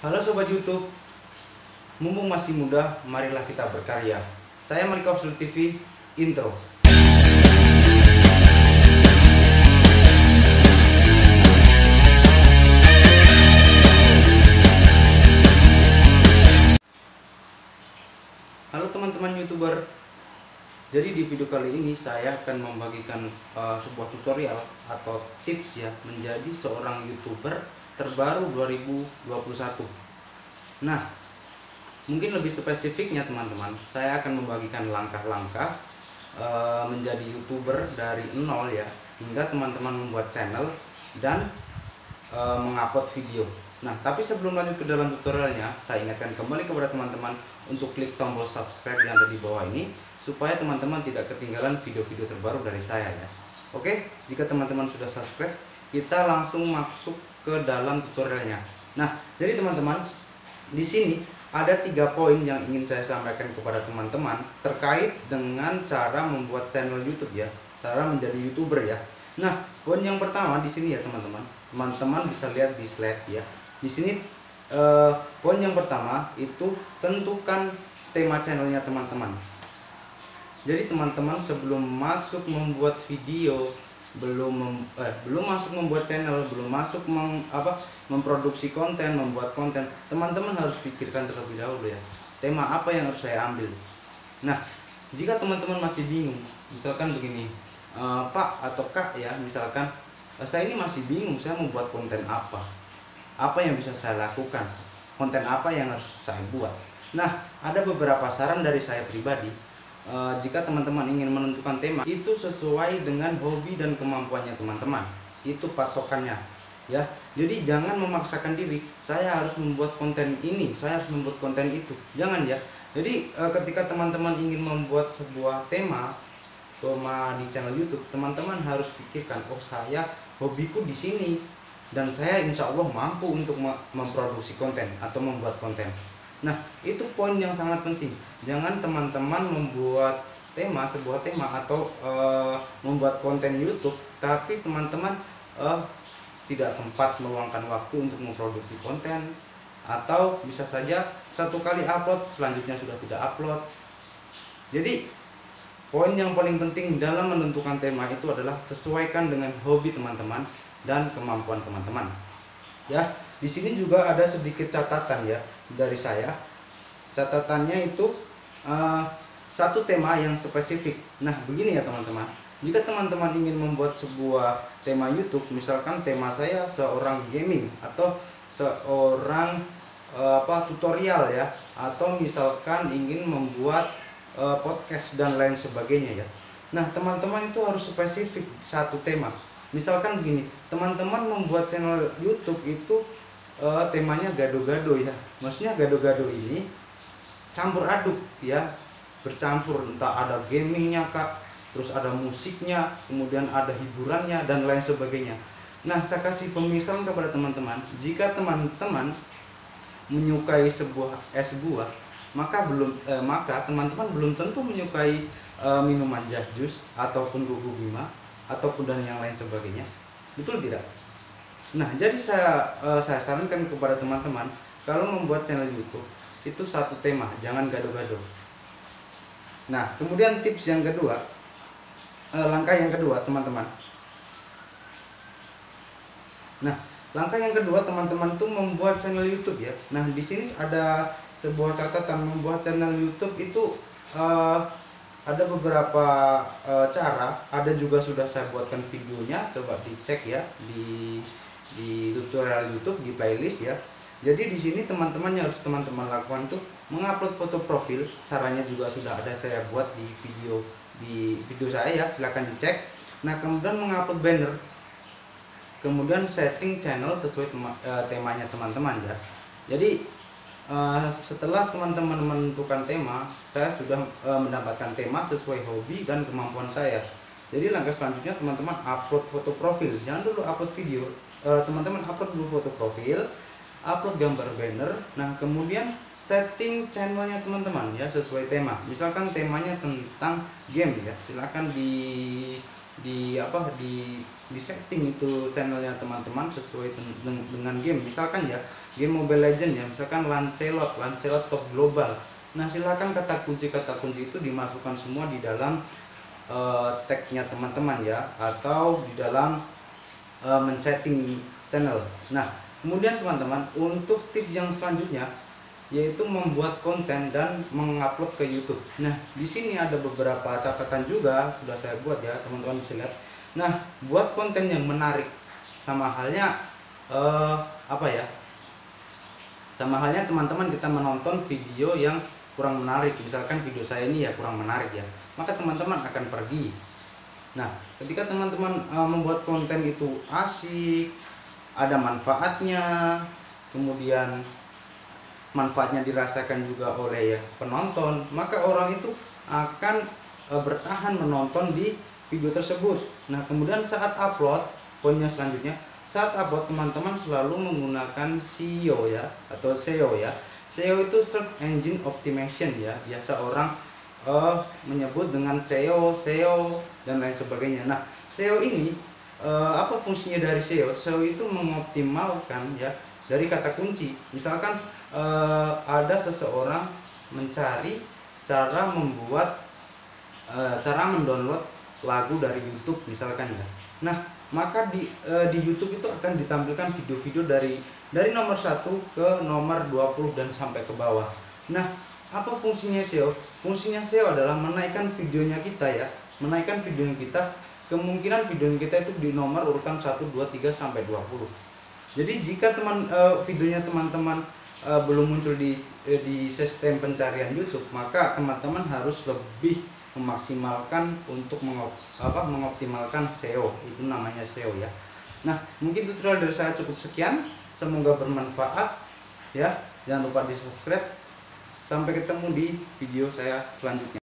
Halo Sobat YouTube, mumpung masih muda, marilah kita berkarya. Saya Malika Official TV, intro. Halo teman-teman YouTuber. Jadi di video kali ini saya akan membagikan sebuah tutorial atau tips ya menjadi seorang YouTuber terbaru 2021. Nah, mungkin lebih spesifiknya teman-teman, saya akan membagikan langkah-langkah menjadi YouTuber dari nol ya, hingga teman-teman membuat channel dan mengupload video. Nah, tapi sebelum lanjut ke dalam tutorialnya, saya ingatkan kembali kepada teman-teman untuk klik tombol subscribe yang ada di bawah ini, supaya teman-teman tidak ketinggalan video-video terbaru dari saya ya. Oke, jika teman-teman sudah subscribe, kita langsung masuk ke dalam tutorialnya. Nah, jadi teman-teman, di sini ada 3 poin yang ingin saya sampaikan kepada teman-teman terkait dengan cara membuat channel YouTube ya, cara menjadi YouTuber ya. Nah, poin yang pertama di sini ya teman-teman. Teman-teman bisa lihat di slide ya. Di sini poin yang pertama itu tentukan tema channelnya teman-teman. Jadi teman-teman sebelum masuk membuat video, belum masuk membuat channel, belum masuk memproduksi konten, membuat konten, teman-teman harus pikirkan terlebih dahulu ya, tema apa yang harus saya ambil. Nah, jika teman-teman masih bingung, misalkan begini, Pak atau Kak ya, misalkan saya ini masih bingung, saya mau buat konten apa yang bisa saya lakukan, konten apa yang harus saya buat. Nah, ada beberapa saran dari saya pribadi. Jika teman-teman ingin menentukan tema, itu sesuai dengan hobi dan kemampuannya teman-teman, itu patokannya ya. Jadi jangan memaksakan diri, saya harus membuat konten ini, saya harus membuat konten itu, jangan ya. Jadi ketika teman-teman ingin membuat sebuah tema di channel YouTube, teman-teman harus pikirkan, oh saya hobiku di sini dan saya insya Allah mampu untuk memproduksi konten atau membuat konten. Nah, itu poin yang sangat penting. Jangan teman-teman membuat sebuah tema atau membuat konten YouTube, tapi teman-teman tidak sempat meluangkan waktu untuk memproduksi konten, atau bisa saja satu kali upload, selanjutnya sudah tidak upload. Jadi, poin yang paling penting dalam menentukan tema itu adalah sesuaikan dengan hobi teman-teman dan kemampuan teman-teman. Ya, di sini juga ada sedikit catatan ya dari saya. Catatannya itu satu tema yang spesifik. Nah, begini ya teman-teman. Jika teman-teman ingin membuat sebuah tema YouTube, misalkan tema saya seorang gaming atau seorang tutorial ya, atau misalkan ingin membuat podcast dan lain sebagainya ya. Nah, teman-teman itu harus spesifik satu tema. Misalkan begini, teman-teman membuat channel YouTube itu temanya gado-gado ya. Maksudnya gado-gado ini campur aduk ya, bercampur, entah ada gamingnya kak, terus ada musiknya, kemudian ada hiburannya dan lain sebagainya. Nah, saya kasih pemisalan kepada teman-teman, jika teman-teman menyukai sebuah es buah, maka teman-teman belum tentu menyukai minuman jus ataupun gugu bima ataupun dan yang lain sebagainya, betul tidak? Nah, jadi saya sarankan kepada teman-teman, kalau membuat channel YouTube itu satu tema, jangan gado-gado. Nah, kemudian tips yang kedua, langkah yang kedua teman-teman. Nah, langkah yang kedua teman-teman tuh membuat channel YouTube ya. Nah, di sini ada sebuah catatan, membuat channel YouTube itu ada beberapa cara, ada juga sudah saya buatkan videonya, coba dicek ya di tutorial YouTube, di playlist ya. Jadi di sini teman-teman yang harus teman-teman lakukan tuh mengupload foto profil, caranya juga sudah ada saya buat di video saya ya, silahkan dicek. Nah, kemudian mengupload banner, kemudian setting channel sesuai temanya teman-teman ya. Jadi setelah teman-teman menentukan tema, saya sudah mendapatkan tema sesuai hobi dan kemampuan saya. Jadi langkah selanjutnya teman-teman upload foto profil, jangan dulu upload video. Teman-teman upload dulu foto profil, upload gambar banner. Nah, kemudian setting channelnya teman-teman ya sesuai tema. Misalkan temanya tentang game ya, silahkan di setting itu channelnya teman-teman sesuai dengan game. Misalkan ya game Mobile Legend ya, misalkan Lancelot top global. Nah, silakan kata kunci itu dimasukkan semua di dalam tagnya teman-teman ya, atau di dalam men-setting channel. Nah, kemudian teman-teman, untuk tips yang selanjutnya yaitu membuat konten dan mengupload ke YouTube. Nah, di sini ada beberapa catatan juga sudah saya buat ya, teman-teman bisa lihat. Nah, buat konten yang menarik, sama halnya apa ya? Sama halnya teman-teman kita menonton video yang kurang menarik. Misalkan video saya ini ya kurang menarik ya, maka teman-teman akan pergi. Nah, ketika teman-teman membuat konten itu asik, ada manfaatnya, kemudian manfaatnya dirasakan juga oleh ya penonton, maka orang itu akan bertahan menonton di video tersebut. Nah, kemudian saat upload, poinnya selanjutnya, saat upload teman-teman selalu menggunakan SEO ya, atau SEO ya. SEO itu Search Engine Optimization ya, biasa orang menyebut dengan SEO dan lain sebagainya. Nah, SEO ini apa fungsinya dari SEO? SEO itu mengoptimalkan ya dari kata kunci. Misalkan ada seseorang mencari cara mendownload lagu dari YouTube misalkan ya. Nah, maka di YouTube itu akan ditampilkan video-video dari nomor 1 ke nomor 20 dan sampai ke bawah. Nah, apa fungsinya SEO? Fungsinya SEO adalah menaikkan videonya kita ya, menaikkan videonya kita, kemungkinan video kita itu di nomor urutan 1, 2, 3 sampai 20. Jadi jika videonya teman-teman belum muncul di sistem pencarian YouTube, maka teman-teman harus lebih memaksimalkan untuk mengoptimalkan SEO. Itu namanya SEO ya. Nah, mungkin tutorial dari saya cukup sekian, semoga bermanfaat ya. Jangan lupa di subscribe. Sampai ketemu di video saya selanjutnya.